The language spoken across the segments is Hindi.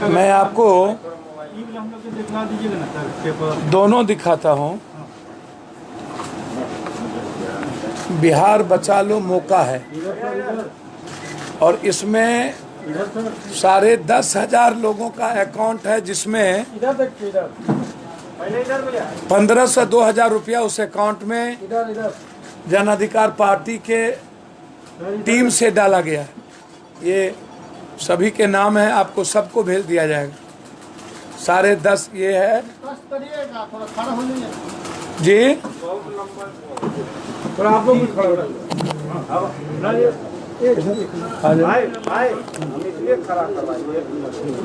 मैं आपको दोनों दिखाता हूँ। बिहार बचा लो मौका है और इसमें 10,500 लोगों का अकाउंट है, जिसमें 1500 से 2000 रुपया उस अकाउंट में जन अधिकार पार्टी के टीम से डाला गया है। ये सभी के नाम है, आपको सबको भेज दिया जाएगा। 10.5 ये है जी।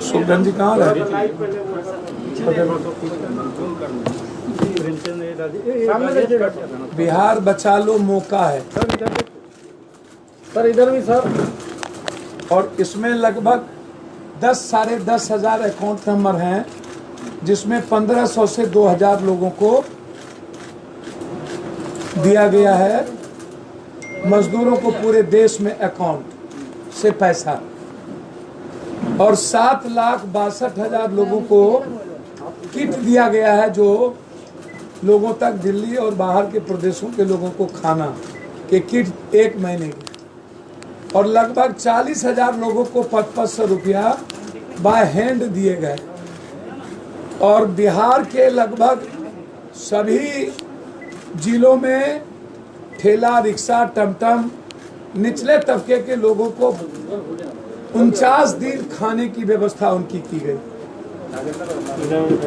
सुल्तान जी कहाँ है? बिहार बचा लो मौका है सर, इधर भी सर। और इसमें लगभग 10,500 अकाउंट नंबर हैं, जिसमें 1500 से 2000 लोगों को दिया गया है। मजदूरों को पूरे देश में अकाउंट से पैसा, और 7,62,000 लोगों को किट दिया गया है, जो लोगों तक दिल्ली और बाहर के प्रदेशों के लोगों को खाना के किट 1 महीने की, और लगभग 40,000 लोगों को 500 रुपया बाय हैंड दिए गए। और बिहार के लगभग सभी जिलों में ठेला रिक्शा टमटम निचले तबके के लोगों को 49 दिन खाने की व्यवस्था उनकी की गई।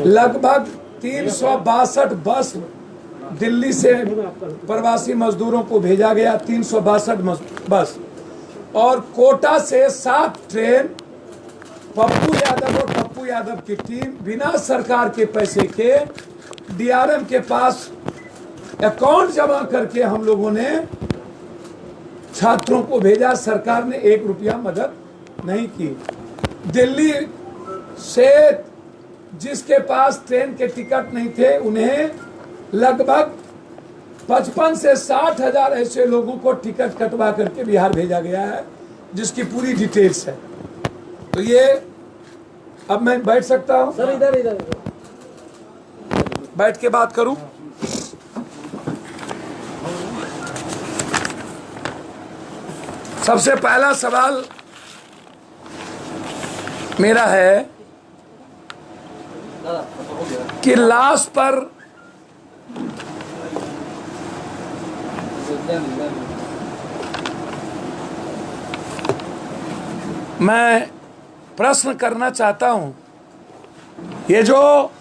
लगभग 362 बस दिल्ली से प्रवासी मजदूरों को भेजा गया, 362 बस, और कोटा से 7 ट्रेन पप्पू यादव की टीम बिना सरकार के पैसे के डीआरएम के पास अकाउंट जमा करके हम लोगों ने छात्रों को भेजा। सरकार ने 1 रुपया मदद नहीं की। दिल्ली से जिसके पास ट्रेन के टिकट नहीं थे, उन्हें लगभग 55 से 60,000 ऐसे लोगों को टिकट कटवा करके बिहार भेजा गया है, जिसकी पूरी डिटेल्स है। तो ये अब मैं बैठ सकता हूँ सर? इधर बैठ के बात करूं। सबसे पहला सवाल मेरा है कि लाश पर मैं प्रश्न करना चाहता हूं। ये जो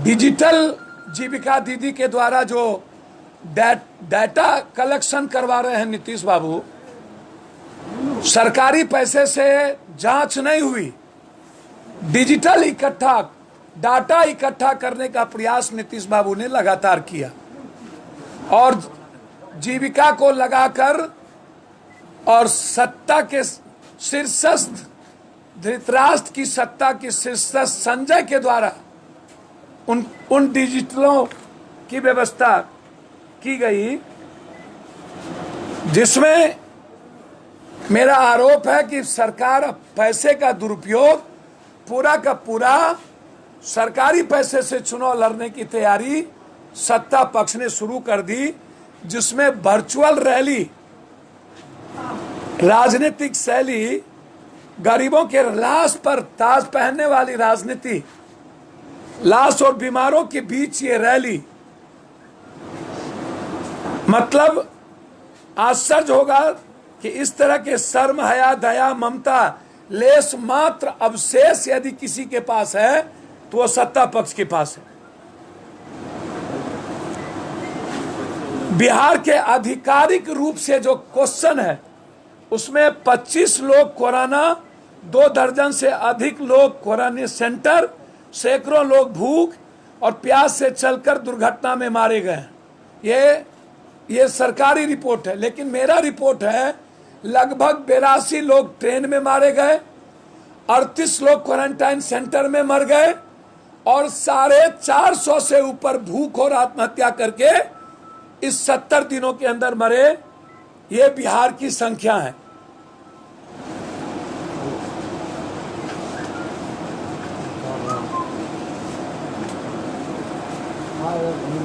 डिजिटल जीविका दीदी के द्वारा जो डाटा कलेक्शन करवा रहे हैं नीतीश बाबू, सरकारी पैसे से जांच नहीं हुई, डिजिटल डाटा इकट्ठा करने का प्रयास नीतीश बाबू ने लगातार किया, और जीविका को लगाकर और सत्ता के शीर्षस्थ धृतराष्ट्र की सत्ता की शीर्षस्थ संजय के द्वारा उन डिजिटलों की व्यवस्था की गई, जिसमें मेरा आरोप है कि सरकार पैसे का दुरुपयोग पूरा का पूरा सरकारी पैसे से चुनाव लड़ने की तैयारी सत्ता पक्ष ने शुरू कर दी, जिसमें वर्चुअल रैली, राजनीतिक शैली, गरीबों के लाश पर ताज पहनने वाली राजनीति, लाश और बीमारों के बीच ये रैली, मतलब आश्चर्य होगा कि इस तरह के शर्म, हया, दया, ममता लेस मात्र अवशेष यदि किसी के पास है तो वो सत्ता पक्ष के पास है। बिहार के आधिकारिक रूप से जो क्वेश्चन है, उसमें 25 लोग कोरोना, 2 दर्जन से अधिक लोग कोरोना सेंटर, सैकड़ों लोग भूख और प्यास से चलकर दुर्घटना में मारे गए। ये सरकारी रिपोर्ट है, लेकिन मेरा रिपोर्ट है लगभग 82 लोग ट्रेन में मारे गए, 38 लोग क्वारंटाइन सेंटर में मर गए, और 450 से ऊपर भूख और आत्महत्या करके इस 70 दिनों के अंदर मरे। ये बिहार की संख्या है।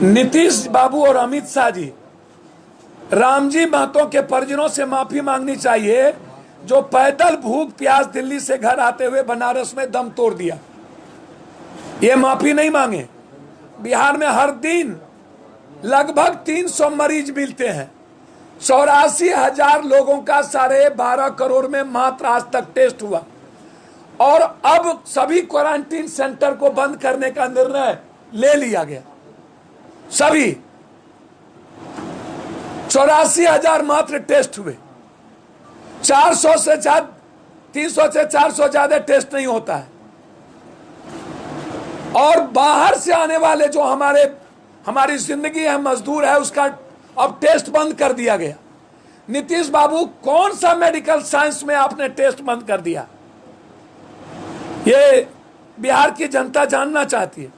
नीतीश बाबू और अमित शाह जी, रामजी महतो के परिजनों से माफी मांगनी चाहिए जो पैदल भूख प्यास दिल्ली से घर आते हुए बनारस में दम तोड़ दिया। ये माफी नहीं मांगे। बिहार में हर दिन लगभग 300 मरीज मिलते हैं। 84,000 लोगों का 12.5 करोड़ में मात्र आज तक टेस्ट हुआ और अब सभी क्वारंटीन सेंटर को बंद करने का निर्णय ले लिया गया। सभी 84,000 मात्र टेस्ट हुए। 400 से ज्यादा, 300 से 400 ज्यादा टेस्ट नहीं होता है। और बाहर से आने वाले जो हमारी जिंदगी है, मजदूर है, उसका अब टेस्ट बंद कर दिया गया। नीतीश बाबू, कौन सा मेडिकल साइंस में आपने टेस्ट बंद कर दिया? ये बिहार की जनता जानना चाहती है।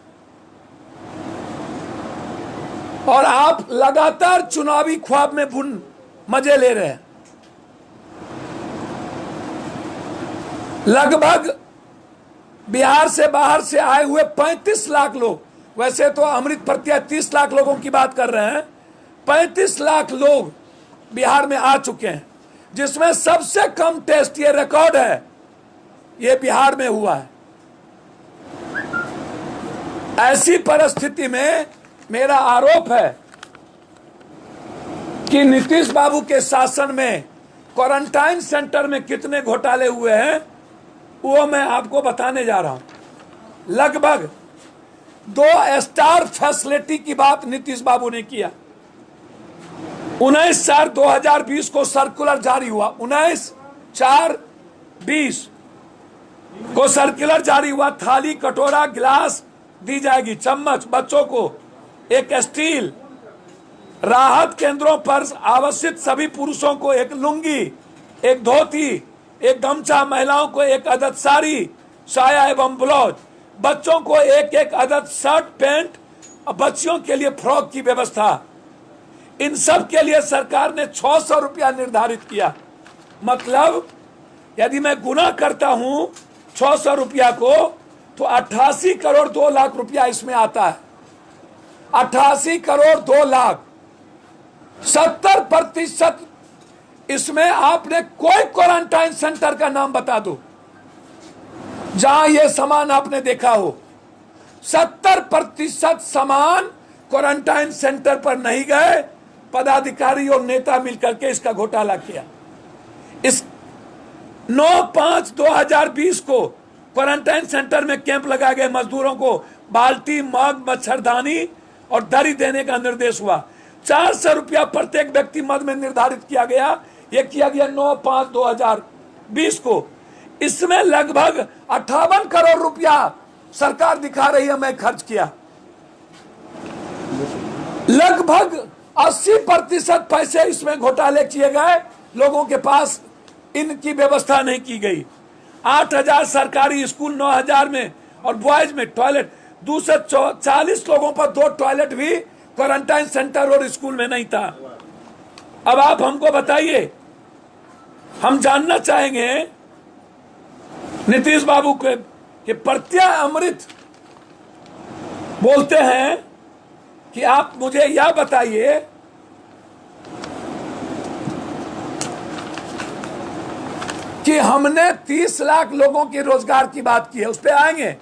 और आप लगातार चुनावी ख्वाब में मजे ले रहे हैं। लगभग बिहार से बाहर से आए हुए 35 लाख लोग, वैसे तो अमृत प्रत्यय 30 लाख लोगों की बात कर रहे हैं, 35 लाख लोग बिहार में आ चुके हैं, जिसमें सबसे कम टेस्ट, ये रिकॉर्ड है, ये बिहार में हुआ है। ऐसी परिस्थिति में मेरा आरोप है कि नीतीश बाबू के शासन में क्वारंटाइन सेंटर में कितने घोटाले हुए हैं वो मैं आपको बताने जा रहा हूं। लगभग 2 स्टार फैसिलिटी की बात नीतीश बाबू ने किया। 19/4/2020 को सर्कुलर जारी हुआ। 19/4/20 को सर्कुलर जारी हुआ। थाली, कटोरा, गिलास दी जाएगी, चम्मच बच्चों को, एक स्टील। राहत केंद्रों पर आवश्यक सभी पुरुषों को एक लुंगी, एक धोती, एक गमछा, महिलाओं को एक अदद साड़ी, साया एवं ब्लाउज, बच्चों को एक अदद शर्ट पैंट, बच्चियों के लिए फ्रॉक की व्यवस्था। इन सब के लिए सरकार ने 600 रुपया निर्धारित किया। मतलब यदि मैं गुना करता हूं 600 रुपया को, तो 88 करोड़ 2 लाख रुपया इसमें आता है। 88 करोड़ 2 लाख, 70% इसमें आपने कोई क्वारंटाइन सेंटर का नाम बता दो जहां यह सामान आपने देखा हो। 70% सामान क्वारंटाइन सेंटर पर नहीं गए। पदाधिकारी और नेता मिलकर के इसका घोटाला किया। इस 9/5/2020 को क्वारंटाइन सेंटर में कैंप लगाए गए मजदूरों को बाल्टी, मग, मच्छरदानी और दरी देने का निर्देश हुआ। 400 रुपया प्रत्येक व्यक्ति मद में निर्धारित किया गया। यह किया गया 9/5/2020 को। इसमें लगभग 58 करोड़ रुपया सरकार दिखा रही है मैं खर्च किया। लगभग 80% पैसे इसमें घोटाले किए गए। लोगों के पास इनकी व्यवस्था नहीं की गई। 8,000 सरकारी स्कूल, 9,000 में और बॉयज में टॉयलेट, 240 लोगों पर 2 टॉयलेट भी क्वारंटाइन सेंटर और स्कूल में नहीं था। अब आप हमको बताइए, हम जानना चाहेंगे नीतीश बाबू के प्रत्यय अमृत बोलते हैं कि आप मुझे यह बताइए कि हमने 30 लाख लोगों के रोजगार की बात की है, उस पर आएंगे।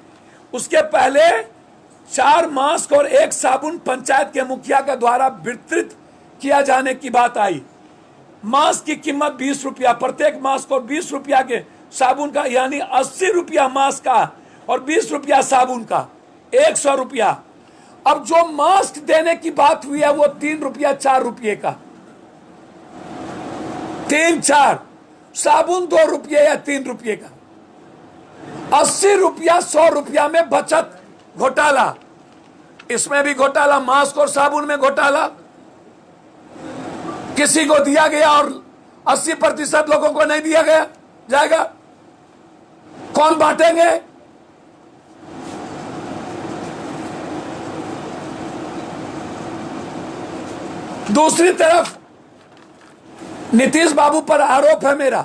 उसके पहले 4 मास्क और 1 साबुन पंचायत के मुखिया के द्वारा वितरित किया जाने की बात आई। मास्क की कीमत 20 रुपया प्रत्येक मास्क और 20 रुपया के साबुन का, यानी 80 रुपया मास्क का और 20 रुपया साबुन का, 100 रुपया। अब जो मास्क देने की बात हुई है वो 3 रुपया 4 रुपये का, 3-4, साबुन 2 रुपये या 3 रुपये का। 80 रुपया 100 रुपया में बचत घोटाला, इसमें भी घोटाला। मास्क और साबुन में घोटाला, किसी को दिया गया और 80% लोगों को नहीं दिया गया जाएगा। कौन बांटेंगे? दूसरी तरफ नीतीश बाबू पर आरोप है मेरा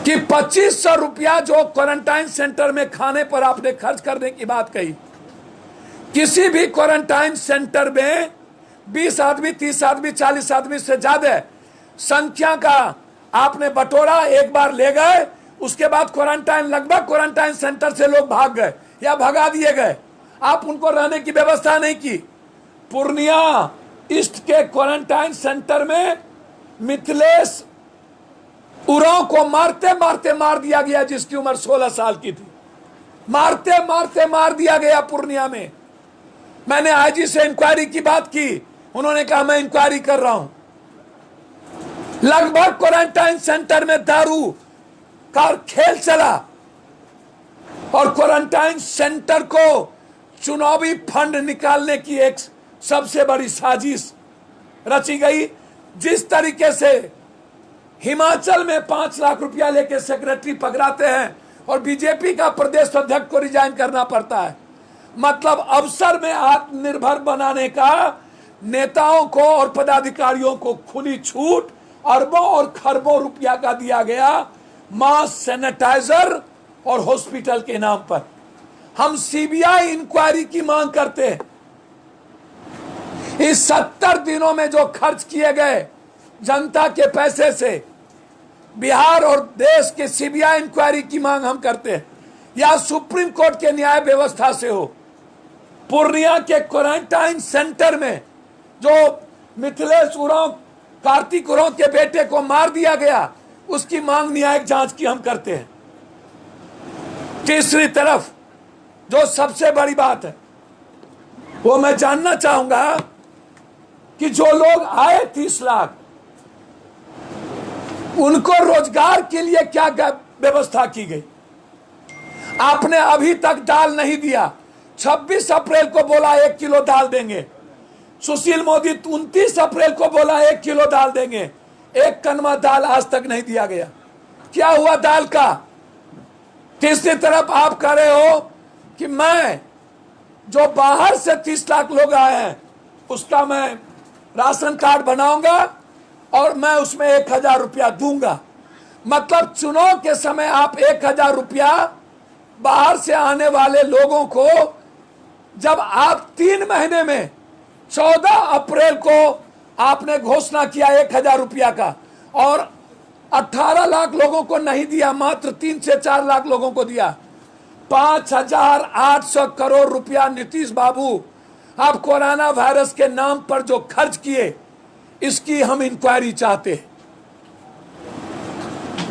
कि 2500 रुपया जो क्वारंटाइन सेंटर में खाने पर आपने खर्च करने की बात कही, किसी भी क्वारंटाइन सेंटर में 20 आदमी, 30 आदमी, 40 आदमी से ज्यादा संख्या का आपने बटोरा, एक बार ले गए, उसके बाद लगभग क्वारंटाइन सेंटर से लोग भाग गए या भगा दिए गए। आप उनको रहने की व्यवस्था नहीं की। पूर्णिया ईस्ट के क्वारंटाइन सेंटर में मिथिलेश उरांव को मारते मारते मार दिया गया, जिसकी उम्र 16 साल की थी। मारते मारते मार दिया गया पूर्णिया में। मैंने आईजी से इंक्वायरी की बात की, उन्होंने कहा मैं इंक्वायरी कर रहा हूं। लगभग क्वारंटाइन सेंटर में दारू का खेल चला और क्वारंटाइन सेंटर को चुनावी फंड निकालने की एक सबसे बड़ी साजिश रची गई। जिस तरीके से हिमाचल में 5 लाख रुपया लेके सेक्रेटरी पकड़ाते हैं और बीजेपी का प्रदेश अध्यक्ष को रिजाइन करना पड़ता है, मतलब अवसर में आत्मनिर्भर बनाने का नेताओं को और पदाधिकारियों को खुली छूट, अरबों और खरबों रुपया का दिया गया मास सैनिटाइजर और हॉस्पिटल के नाम पर। हम सीबीआई इंक्वायरी की मांग करते हैं। इस 70 दिनों में जो खर्च किए गए जनता के पैसे से बिहार और देश के सीबीआई इंक्वायरी की मांग हम करते हैं, या सुप्रीम कोर्ट के न्याय व्यवस्था से हो। पूर्णिया के क्वारंटाइन सेंटर में जो मिथिलेश उरांव, कार्तिक उरांव के बेटे को मार दिया गया, उसकी मांग न्यायिक जांच की हम करते हैं। तीसरी तरफ जो सबसे बड़ी बात है वो मैं जानना चाहूंगा कि जो लोग आए 30 लाख, उनको रोजगार के लिए क्या व्यवस्था की गई? आपने अभी तक दाल नहीं दिया। 26 अप्रैल को बोला 1 किलो दाल देंगे। सुशील मोदी 29 अप्रैल को बोला 1 किलो दाल देंगे। 1 कनवा दाल आज तक नहीं दिया गया। क्या हुआ दाल का? तीसरी तरफ आप कह रहे हो कि मैं जो बाहर से 30 लाख लोग आए हैं उसका मैं राशन कार्ड बनाऊंगा और मैं उसमें 1000 रुपया दूंगा। मतलब चुनाव के समय आप 1000 रुपया बाहर से आने वाले लोगों को, जब आप 3 महीने में 14 अप्रैल को आपने घोषणा किया 1000 रुपया का और 18 लाख लोगों को नहीं दिया, मात्र 3 से 4 लाख लोगों को दिया। 5800 करोड़ रुपया नीतीश बाबू आप कोरोना वायरस के नाम पर जो खर्च किए, इसकी हम इंक्वायरी चाहते हैं।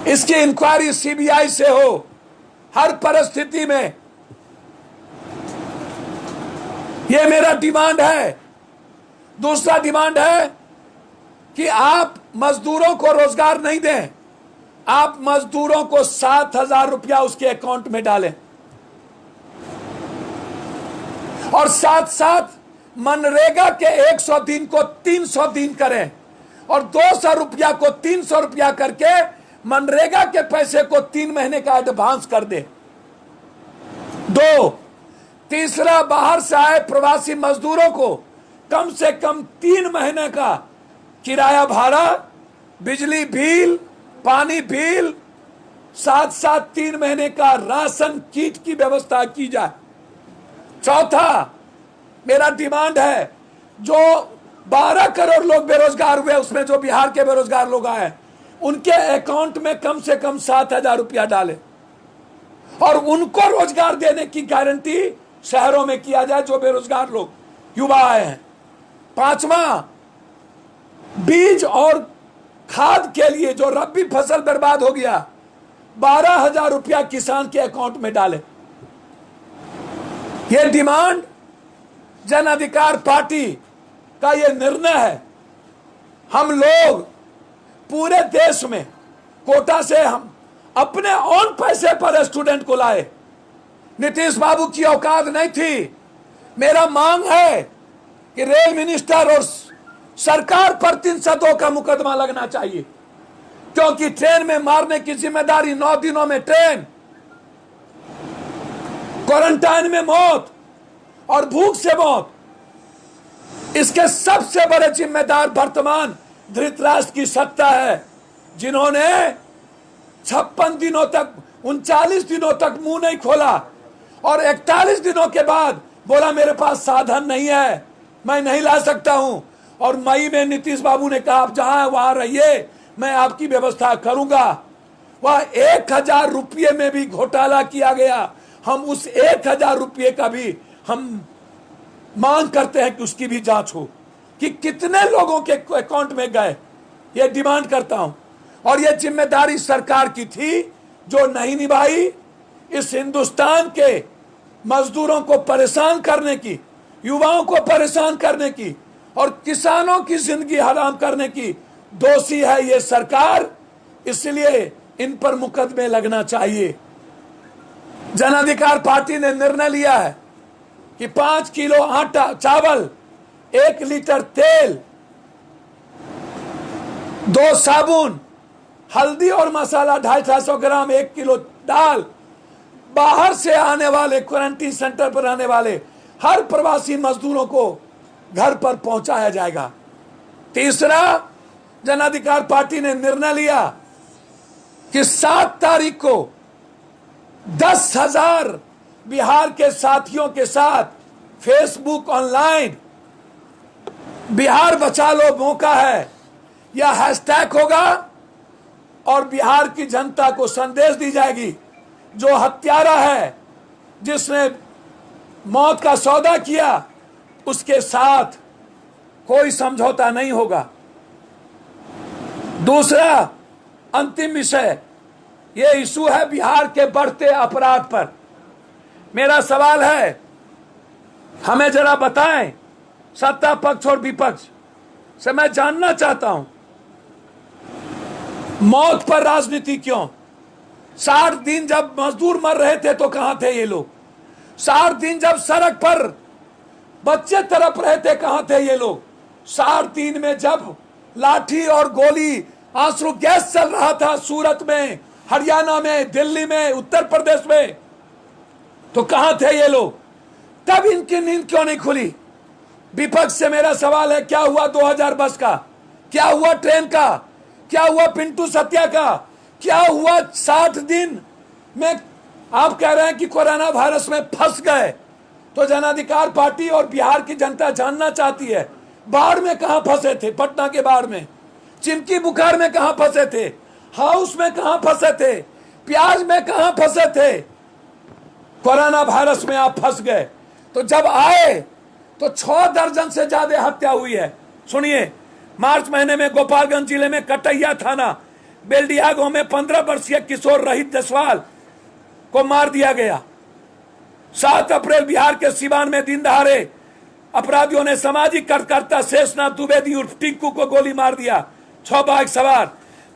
इसकी इंक्वायरी सीबीआई से हो हर परिस्थिति में। यह मेरा डिमांड है। दूसरा डिमांड है कि आप मजदूरों को रोजगार नहीं दें, आप मजदूरों को 7000 रुपया उसके अकाउंट में डालें और साथ साथ मनरेगा के 100 दिन को 300 दिन करें और 200 रुपया को 300 रुपया करके मनरेगा के पैसे को 3 महीने का एडवांस कर दे। 2, तीसरा, बाहर से आए प्रवासी मजदूरों को कम से कम 3 महीने का किराया भाड़ा, बिजली बिल, पानी बिल, साथ साथ 3 महीने का राशन किट की व्यवस्था की जाए। चौथा, मेरा डिमांड है जो 12 करोड़ लोग बेरोजगार हुए, उसमें जो बिहार के बेरोजगार लोग आए, उनके अकाउंट में कम से कम 7000 रुपया डालें और उनको रोजगार देने की गारंटी शहरों में किया जाए जो बेरोजगार लोग युवा आए हैं। 5वां, बीज और खाद के लिए जो रबी फसल बर्बाद हो गया, 12000 रुपया किसान के अकाउंट में डालें। यह डिमांड जन अधिकार पार्टी का यह निर्णय है। हम लोग पूरे देश में कोटा से हम अपने ऑन पैसे पर स्टूडेंट को लाए। नीतीश बाबू की औकात नहीं थी। मेरा मांग है कि रेल मिनिस्टर और सरकार पर 302 का मुकदमा लगना चाहिए, क्योंकि ट्रेन में मारने की जिम्मेदारी, 9 दिनों में ट्रेन, क्वारंटाइन में मौत और भूख से मौत, इसके सबसे बड़े जिम्मेदार वर्तमान धृतराष्ट्र की सत्ता है, जिन्होंने 56 दिनों तक, 39 दिनों तक मुंह नहीं खोला और 41 दिनों के बाद बोला मेरे पास साधन नहीं है, मैं नहीं ला सकता हूं। और मई में नीतीश बाबू ने कहा आप जहां वहां रहिए, मैं आपकी व्यवस्था करूंगा। वह 1000 रुपये में भी घोटाला किया गया। हम उस 1000 रुपये का भी हम मांग करते हैं कि उसकी भी जांच हो कि कितने लोगों के अकाउंट में गए, ये डिमांड करता हूं। और ये जिम्मेदारी सरकार की थी जो नहीं निभाई। इस हिंदुस्तान के मजदूरों को परेशान करने की, युवाओं को परेशान करने की और किसानों की जिंदगी हराम करने की दोषी है ये सरकार। इसलिए इन पर मुकदमे लगना चाहिए। जन अधिकार पार्टी ने निर्णय लिया है कि 5 किलो आटा चावल, 1 लीटर तेल, 2 साबुन, हल्दी और मसाला 250-250 ग्राम, 1 किलो दाल बाहर से आने वाले, क्वारंटीन सेंटर पर आने वाले हर प्रवासी मजदूरों को घर पर पहुंचाया जाएगा। तीसरा, जन अधिकार पार्टी ने निर्णय लिया कि 7 तारीख को 10,000 बिहार के साथियों के साथ फेसबुक ऑनलाइन बिहार बचा लो मौका है, यह हैशटैग होगा और बिहार की जनता को संदेश दी जाएगी जो हत्यारा है, जिसने मौत का सौदा किया, उसके साथ कोई समझौता नहीं होगा। दूसरा अंतिम विषय, यह इशू है बिहार के बढ़ते अपराध पर। मेरा सवाल है, हमें जरा बताएं, सत्ता पक्ष और विपक्ष से मैं जानना चाहता हूं, मौत पर राजनीति क्यों? 60 दिन जब मजदूर मर रहे थे तो कहां थे ये लोग? 60 दिन जब सड़क पर बच्चे तड़प रहे थे कहां थे ये लोग? 60 दिन में जब लाठी और गोली, आंसू गैस चल रहा था सूरत में, हरियाणा में, दिल्ली में, उत्तर प्रदेश में, तो कहां थे ये लोग? तब इनकी नींद क्यों नहीं खुली? विपक्ष से मेरा सवाल है, क्या हुआ 2000 बस का? क्या हुआ ट्रेन का? क्या हुआ पिंटू सत्या का? क्या हुआ 60 दिन में? आप कह रहे हैं कि कोरोना वायरस में फंस गए, तो जन अधिकार पार्टी और बिहार की जनता जानना चाहती है, बाढ़ में कहां फंसे थे? पटना के बाढ़ में, चिमकी बुखार में कहां फंसे थे? हाउस में कहां फंसे थे? प्याज में कहां फंसे थे? कोरोना वायरस में आप फंस गए। तो जब आए तो 6 दर्जन से ज्यादा हत्या हुई है। सुनिए, मार्च महीने में गोपालगंज जिले में कटैया थाना बेलडिया गांव में 15 वर्षीय किशोर रहित जायसवाल को मार दिया गया। 7 अप्रैल बिहार के सिवान में दिन दहाड़े अपराधियों ने सामाजिक कार्यकर्ता शेषनाथ द्विवेदी उर्फ टिंकू को गोली मार दिया, 6 बाइक सवार।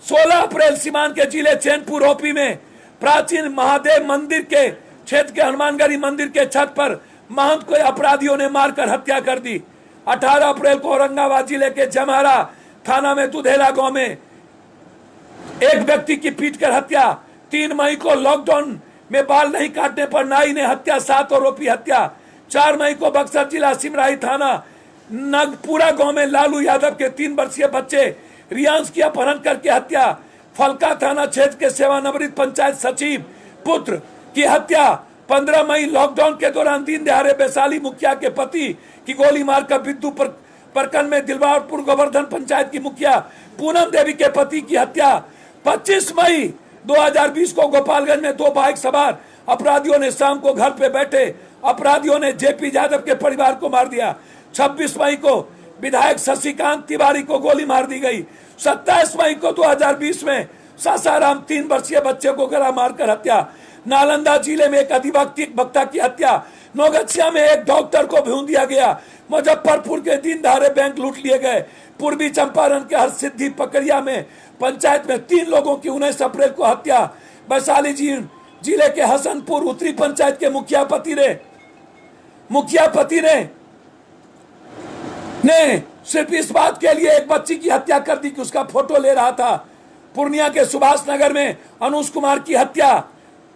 16 अप्रैल सिवान के जिले चैनपुर ओपी में प्राचीन महादेव मंदिर के क्षेत्र के हनुमानगढ़ी मंदिर के छत पर महंत को अपराधियों ने मारकर हत्या कर दी। 18 अप्रैल को औरंगाबाद जिले के जमहरा थाना में दुधेला गांव में एक व्यक्ति की पीटकर हत्या। 3 मई को लॉकडाउन में बाल नहीं काटने पर नाई ने हत्या, 7 आरोपी हत्या। 4 मई को बक्सर जिला सिमराही थाना नगपुरा गांव में लालू यादव के 3 वर्षीय बच्चे रियांश की अपहरण करके हत्या। फलका थाना क्षेत्र के सेवानिवृत्त पंचायत सचिव पुत्र की हत्या। 15 मई लॉकडाउन के दौरान दिन दहाड़े वैशाली मुखिया के पति की गोली मारकर बिद्दू प्रखंड में दिलवारपुर गोवर्धन पंचायत की मुखिया पूनम देवी के पति की हत्या। 25 मई 2020 को गोपालगंज में 2 बाइक सवार अपराधियों ने शाम को घर पे बैठे अपराधियों ने जेपी यादव के परिवार को मार दिया। 26 मई को विधायक शशिकांत तिवारी को गोली मार दी गई। 27 मई को 2020 में सासाराम 3 वर्षीय बच्चे को गला मारकर हत्या। नालंदा जिले में एक अधिवक्ता वक्ता की हत्या। नौगछिया में एक डॉक्टर को भून दिया गया। मुजफ्फरपुर के दिन दहाड़े बैंक लूट लिए गए। पूर्वी चंपारण के हरसिद्धि पकड़िया में पंचायत में 3 लोगों की 19 अप्रैल को हत्या। वैशाली जिले के हसनपुर उत्तरी पंचायत के मुखिया पति ने सिर्फ इस बात के लिए एक बच्ची की हत्या कर दी कि उसका फोटो ले रहा था। पूर्णिया के सुभाष नगर में अनुज कुमार की हत्या,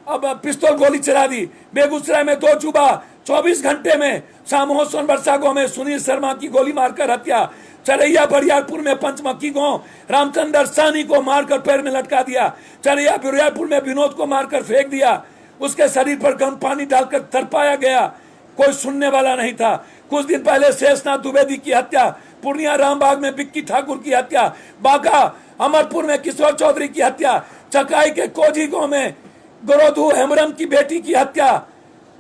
अब पिस्तौल गोली चला दी। बेगूसराय में 2 जुबा 24 घंटे में सामहो सोनबरसा गांव में सुनील शर्मा की गोली मारकर हत्या। चरैया बरियारपुर में पंचमक्की गांव रामचंद्र सानी को मारकर पैर में लटका दिया। चरैया बरियारपुर में विनोद को मारकर फेंक दिया। उसके शरीर पर गर्म पानी डालकर तड़पाया गया। कोई सुनने वाला नहीं था। कुछ दिन पहले शेषनाथ द्विवेदी की हत्या, पूर्णिया रामबाग में बिक्की ठाकुर की हत्या, बांका अमरपुर में किशोर चौधरी की हत्या, चकाई के कोजी गांव में गोरोधु हेमरम की बेटी की हत्या,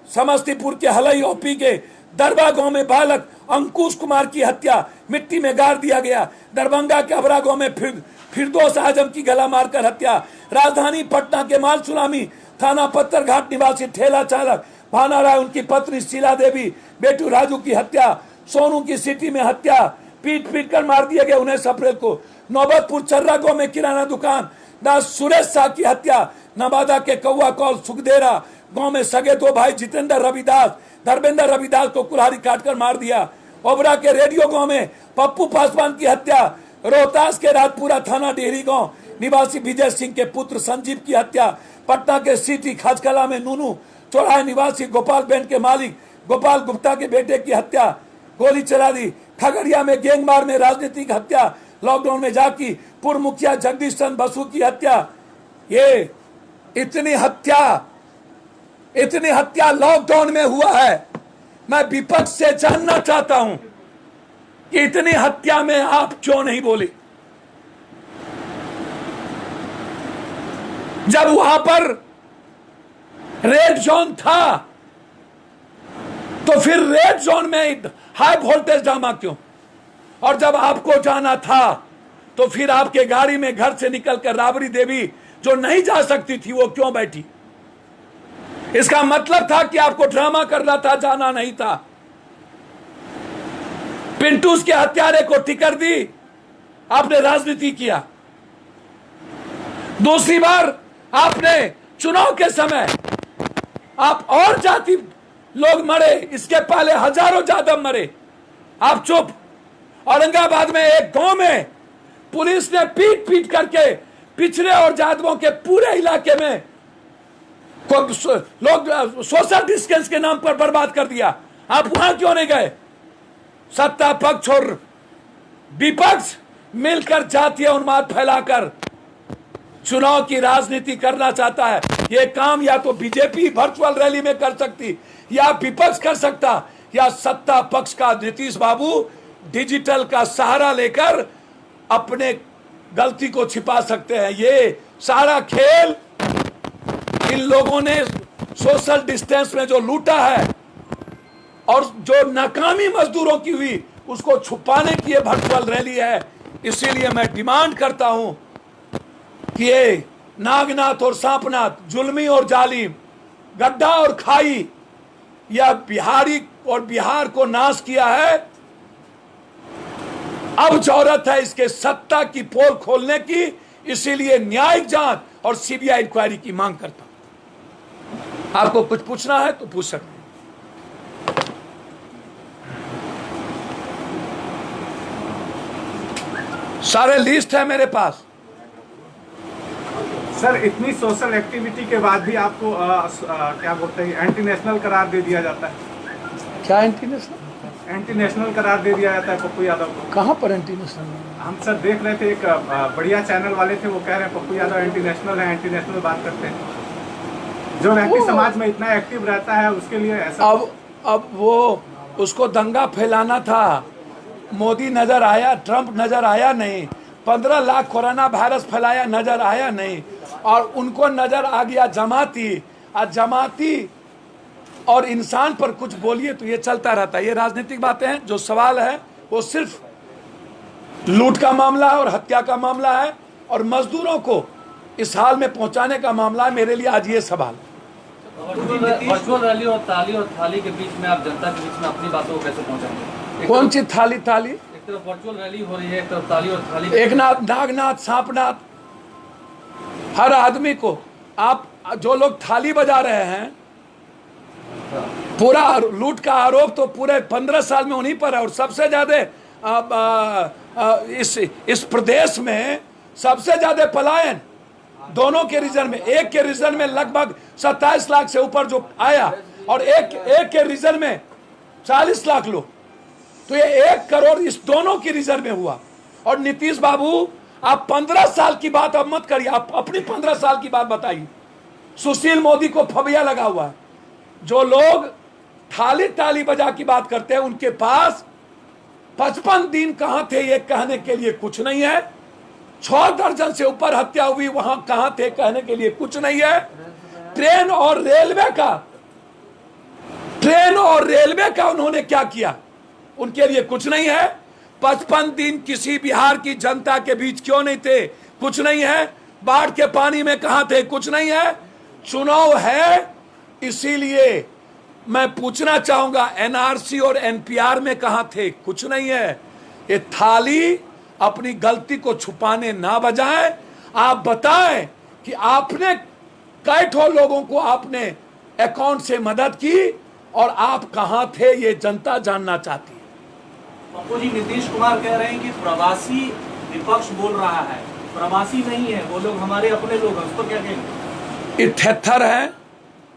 समस्तीपुर के हलई ओपी के दरबा गांव में बालक अंकुश कुमार की हत्या मिट्टी में गाड़ दिया गया, दरभंगा के अबरा गांव में फिरदौस आजम की गला मारकर हत्या, राजधानी पटना के मालसुलामी थाना पत्थरघाट निवासी ठेला चालक भाना राय, उनकी पत्नी शीला देवी, बेटू राजू की हत्या, सोनू की सिटी में हत्या, पीट पीट कर मार दिए गए 19 अप्रैल को, नौबतपुर चर्रा गांव में किराना दुकान दास सुरेश शाह की हत्या, नवादा के कौआ कौल सुखदेरा गांव में सगे दो भाई जितेंद्र रविदास धर्मेंद्र रविदास को कुल्हाड़ी काटकर मार दिया, ओबरा के रेडियो गांव में पप्पू पासवान की हत्या, रोहतास के राजपुरा थाना डेहरी गांव निवासी विजय सिंह के पुत्र संजीव की हत्या, पटना के सिटी खाजकला में नूनू चौराहे निवासी गोपाल बैंड के मालिक गोपाल गुप्ता के बेटे की हत्या, गोली चला दी, खगड़िया में गैंगमार में राजनीतिक हत्या, लॉकडाउन में जाकी पूर्व मुखिया जगदीश चंद्र बसु की हत्या। ये इतनी हत्या लॉकडाउन में हुआ है। मैं विपक्ष से जानना चाहता हूं कि इतनी हत्या में आप क्यों नहीं बोले? जब वहां पर रेड जोन था तो फिर रेड जोन में हाई वोल्टेज ड्रामा क्यों? और जब आपको जाना था तो फिर आपके गाड़ी में घर से निकलकर राबड़ी देवी जो नहीं जा सकती थी वो क्यों बैठी? इसका मतलब था कि आपको ड्रामा करना था, जाना नहीं था। पिंटूस के हत्यारे को टिकट दी, आपने राजनीति किया। दूसरी बार आपने चुनाव के समय आप और जाति लोग मरे, इसके पहले हजारों जादव मरे, आप चुप। औरंगाबाद में एक गांव में पुलिस ने पीट पीट करके पिछड़े और जादवों के पूरे इलाके में लोग सोशल डिस्टेंस के नाम पर बर्बाद कर दिया। आप वहां क्यों नहीं गए? सत्ता पक्ष और विपक्ष मिलकर जातीय उन्माद फैलाकर चुनाव की राजनीति करना चाहता है। ये काम या तो बीजेपी वर्चुअल रैली में कर सकती, या विपक्ष कर सकता, या सत्ता पक्ष का नीतीश बाबू डिजिटल का सहारा लेकर अपने गलती को छिपा सकते हैं। ये सारा खेल इन लोगों ने सोशल डिस्टेंस में जो लूटा है और जो नाकामी मजदूरों की हुई उसको छुपाने की ये वर्चुअल रैली है। इसीलिए मैं डिमांड करता हूं कि ये नागनाथ और सांपनाथ, जुल्मी और जालिम, गड्ढा और खाई, या बिहारी और बिहार को नाश किया है। अब जरूरत है इसके सत्ता की पोल खोलने की। इसीलिए न्यायिक जांच और सीबीआई इंक्वायरी की मांग करता हूं। आपको कुछ पूछना है तो पूछ सकते हैं। सारे लिस्ट है मेरे पास। सर, इतनी सोशल एक्टिविटी के बाद भी आपको क्या बोलते हैं, एंटी नेशनल करार दे दिया जाता है। क्या एंटी नेशनल? एंटी नेशनल करार दे दिया जाता है पप्पू यादव को। कहां पर एंटी नेशनल? हम सर देख रहे थे, एक बढ़िया चैनल वाले थे, वो कह रहे हैं पप्पू यादव एंटी नेशनल है, एंटी नेशनल बात करते हैं। जो व्यक्ति समाज में इतना एक्टिव रहता है उसके लिए ऐसा। अब वो उसको दंगा फैलाना था। मोदी नजर आया, ट्रंप नजर आया नहीं, 15 लाख कोरोना वायरस फैलाया नजर आया नहीं, और उनको नजर आ गया जमाती। आज जमाती और इंसान पर कुछ बोलिए तो ये चलता रहता है। ये राजनीतिक बातें हैं। जो सवाल है वो सिर्फ लूट का मामला है और हत्या का मामला है और मजदूरों को इस हाल में पहुंचाने का मामला है। मेरे लिए आज ये सवाल। वर्चुअल रैली और थाली के बीच में आप जनता के बीच में अपनी बातों को कैसे पहुंचाएंगे? कौन सी थाली? एक तरफ वर्चुअल रैली हो रही है, एक तरफ ताली और थाली। एक नागनाथ, सांपनाथ, हर आदमी को आप जो लोग थाली बजा रहे हैं, पूरा लूट का आरोप तो पूरे 15 साल में उन्हीं पर है। और सबसे ज्यादा इस प्रदेश में सबसे ज्यादा पलायन दोनों के रीजन में, एक के रीजन में लगभग 27 लाख से ऊपर जो आया और एक के रीजन में 40 लाख लोग, तो ये 1 करोड़ इस दोनों के रीजन में हुआ। और नीतीश बाबू, आप 15 साल की बात अब मत करिए, आप अपनी 15 साल की बात बताइए। सुशील मोदी को फबिया लगा हुआ है। जो लोग थाली ताली बजा की बात करते हैं, उनके पास 55 दिन कहां थे ये कहने के लिए कुछ नहीं है। 6 दर्जन से ऊपर हत्या हुई, वहां कहां थे कहने के लिए कुछ नहीं है। ट्रेन और रेलवे का उन्होंने क्या किया, उनके लिए कुछ नहीं है। 55 दिन किसी बिहार की जनता के बीच क्यों नहीं थे, कुछ नहीं है। बाढ़ के पानी में कहां थे, कुछ नहीं है। चुनाव है, इसीलिए मैं पूछना चाहूंगा एनआरसी और एनपीआर में कहां थे, कुछ नहीं है। ये थाली अपनी गलती को छुपाने ना बजाएं। आप बताएं कि आपने कई ठो लोगों को आपने अकाउंट से मदद की और आप कहां थे, ये जनता जानना चाहती है। पप्पू जी, नीतीश कुमार कह रहे हैं कि प्रवासी विपक्ष बोल रहा है, प्रवासी नहीं है वो लोग, हमारे अपने लोग हैं, उस पर क्या कहेंगे? ये थेथर है,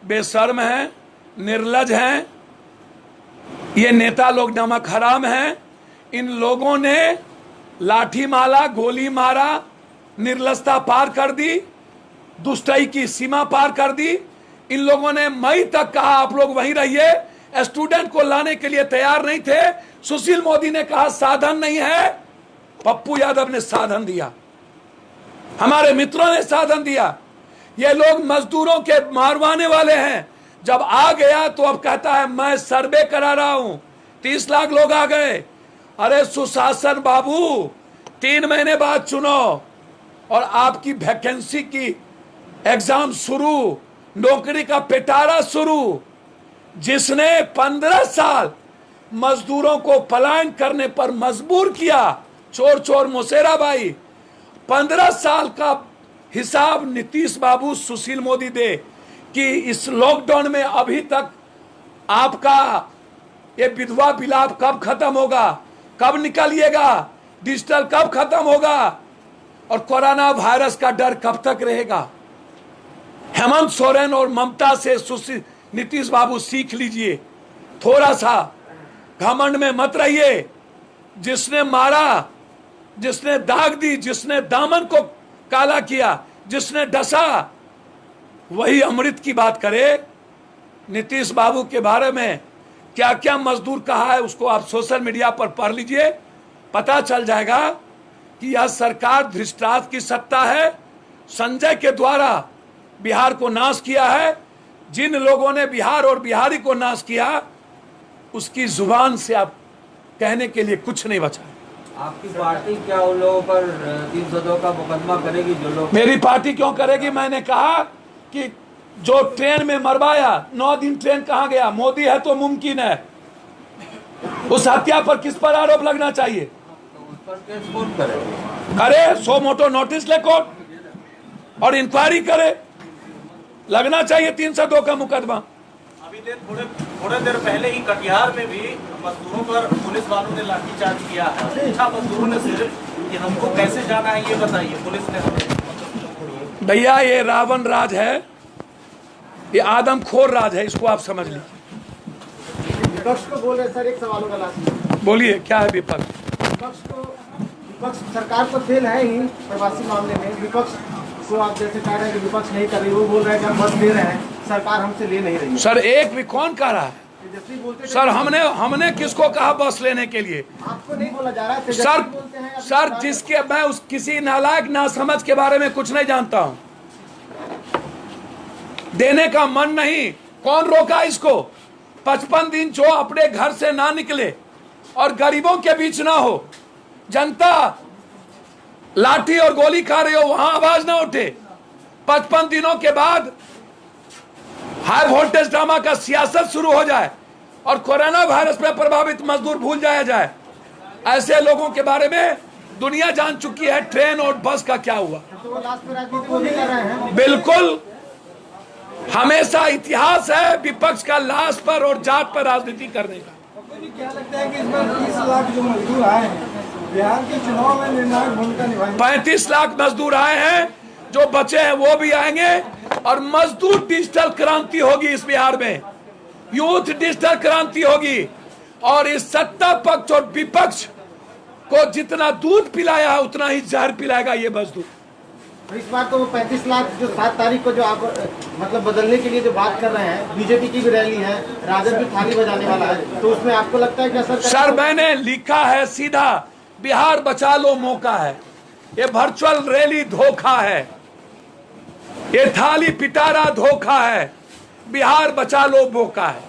बेशर्म है, निर्लज हैं, ये नेता लोग नमक हराम हैं। इन लोगों ने लाठी मारा, गोली मारा, निर्लजता पार कर दी, दुष्टाई की सीमा पार कर दी। इन लोगों ने मई तक कहा आप लोग वहीं रहिए, स्टूडेंट को लाने के लिए तैयार नहीं थे। सुशील मोदी ने कहा साधन नहीं है, पप्पू यादव ने साधन दिया, हमारे मित्रों ने साधन दिया। ये लोग मजदूरों के मारवाने वाले हैं। जब आ गया तो अब कहता है मैं सर्वे करा रहा हूं, 30 लाख लोग आ गए। अरे सुशासन बाबू, 3 महीने बाद चुनाव और आपकी वैकेंसी की एग्जाम शुरू, नौकरी का पिटारा शुरू। जिसने 15 साल मजदूरों को पलायन करने पर मजबूर किया, चोर चोर मुसेरा भाई, 15 साल का हिसाब नीतीश बाबू सुशील मोदी दे कि इस लॉकडाउन में अभी तक आपका ये विधवा विलाप कब खत्म होगा, कब निकलिएगा, डिजिटल कब खत्म होगा और कोरोना वायरस का डर कब तक रहेगा। हेमंत सोरेन और ममता से सुशील नीतीश बाबू सीख लीजिए, थोड़ा सा घमंड में मत रहिए। जिसने मारा, जिसने दाग दी, जिसने दामन को काला किया, जिसने डसा, वही अमृत की बात करे। नीतीश बाबू के बारे में क्या क्या मजदूर कहा है उसको आप सोशल मीडिया पर पढ़ लीजिए, पता चल जाएगा कि यह सरकार धृष्टराज की सत्ता है। संजय के द्वारा बिहार को नाश किया है। जिन लोगों ने बिहार और बिहारी को नाश किया, उसकी जुबान से आप कहने के लिए कुछ नहीं बचा। आपकी पार्टी क्या उन लोगों पर 302 का मुकदमा करेगी जो लोग? मेरी पार्टी क्यों करेगी? मैंने कहा कि जो ट्रेन में मरवाया, 9 दिन ट्रेन कहां गया? मोदी है तो मुमकिन है। उस हत्या पर किस पर आरोप लगना चाहिए? तो उस पर केस कौन करेगा? करे, सो मोटो नोटिस ले कोर्ट और इंक्वायरी करे, लगना चाहिए 302 का मुकदमा। अभी थोड़े देर पहले ही कटिहार में भी मजदूरों पर पुलिस वालों ने लाठीचार्ज किया है। पूछा मजदूरों ने सिर्फ कि हमको कैसे जाना है ये बताइए, पुलिस ने हमें। भैया ये रावण राज है, ये आदमखोर राज है, इसको आप समझ लीजिए। विपक्ष को बोल रहे सर, एक सवाल होगा लास्ट। बोलिए क्या है विपक्ष? विपक्ष सरकार तो फेल है ही प्रवासी मामले में। विपक्ष को आप जैसे कह रहे हैं कि विपक्ष नहीं कर रही, वो बोल रहे हैं कि हम बस दे रहे हैं, सरकार हमसे ले नहीं रही है। सर एक भी कौन कह रहा है? तेजस्वी बोलते सर हमने किसको कहा बस लेने के लिए? आपको नहीं बोला जा रहा है। सर बोलते हैं सर जिसके मैं उस किसी नालायक नासमझ के बारे में कुछ नहीं जानता हूं। देने का मन नहीं, कौन रोका इसको? 55 दिन जो अपने घर से ना निकले और गरीबों के बीच ना हो, जनता लाठी और गोली खा रही हो, वहां आवाज ना उठे। 55 दिनों के बाद हाई वोल्टेज ड्रामा का सियासत शुरू हो जाए और कोरोना वायरस में प्रभावित मजदूर भूल जाया जाए। ऐसे लोगों के बारे में दुनिया जान चुकी है ट्रेन और बस का क्या हुआ। तो वो लास्ट में राजनीति वो भी कर रहे हैं। बिल्कुल, हमेशा इतिहास है विपक्ष का लाश पर और जात पर राजनीति करने का। क्या लगता है कि इस बार 30 लाख जो मजदूर आए हैं बिहार के चुनाव में निर्णायक भूमिका निभाएंगे? 35 लाख मजदूर आए हैं, जो बचे हैं वो भी आएंगे और मजदूर डिजिटल क्रांति होगी इस बिहार में, यूथ डिजिटल क्रांति होगी। और इस सत्ता पक्ष और विपक्ष को जितना दूध पिलाया है उतना ही जहर पिलाएगा ये मजदूर। तो इस बार तो वो 35 लाख जो 7 तारीख को जो आप मतलब बदलने के लिए जो बात कर रहे हैं, बीजेपी की भी रैली है, राजद भी थाली बजाने वाला है, तो उसमें आपको लगता है कि असर करेगा? सर मैंने लिखा है सीधा, बिहार बचा लो मौका है। ये वर्चुअल रैली धोखा है, ये थाली पिटारा धोखा है, बिहार बचा लो मौका है।